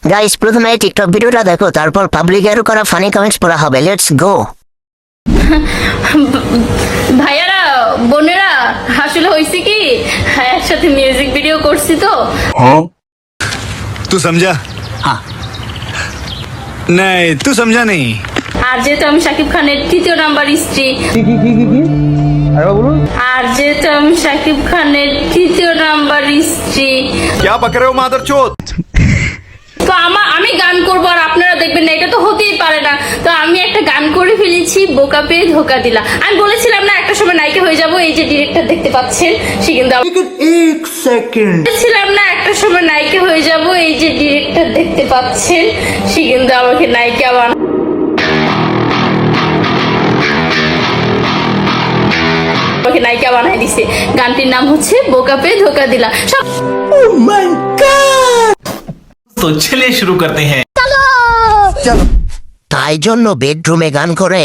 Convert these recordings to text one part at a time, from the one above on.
Guys প্রথমে TikTok ভিডিওটা দেখো, তারপর পাবলিকের করা ফানি কমেন্টস পড়া হবে। Let's go. ভাইয়ারা বোনেরা আসলে হয়েছে কি, একসাথে মিউজিক ভিডিও করছি তো। तू समझा? हाँ। नहीं तू समझा नहीं। আর যেহেতু আমি শাকিব খানের তৃতীয় নাম্বার স্ত্রী, আর যেহেতু আমি শাকিব খানের তৃতীয় নাম্বার স্ত্রী, क्या पक रहे हो मादरचोद? তো আমি গান করবো আর আপনারা দেখবেন না, এটা তো হতেই পারে না। তো আমি একটা গান করে ফেলেছি, বোকা পেয়ে ধোকা দিলা। আমি বলেছিলাম না একটা সময় নায়িকা হয়ে যাব, এই যে ডিরেক্টর দেখতে পাচ্ছেন সে কিন্তু বলেছিলাম না একটা সময় নায়িকা হয়ে যাব, এই যে ডিরেক্টর দেখতে পাচ্ছেন সে কিন্তু আমাকে নায়িকা আমাকে নায়িকা বানাই দিছে। গানটির নাম হচ্ছে বোকা পেয়ে ধোকা দিলা। সব तो चलिए शुरू करते हैं। তাই জন্য বেডরুমে গান করে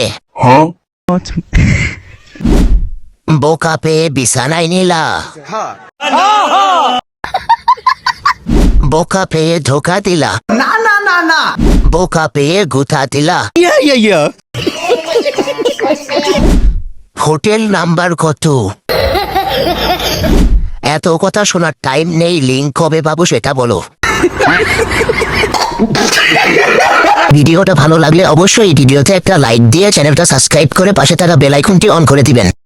বোকা পেয়ে বিছানায় নিলা, বোকা পেয়ে ধোকা দিলা, না না না না, বোকা পেয়ে গুথা দিলা। হোটেল নাম্বার কত? এত কথা শোনার টাইম নেই। লিঙ্ক কবে পাবো সেটা বলো। ভিডিওটা ভালো লাগলে অবশ্যই ভিডিওতে একটা লাইক দিয়ে চ্যানেলটা সাবস্ক্রাইব করে পাশে থাকা বেল আইকনটি অন করে দিবেন।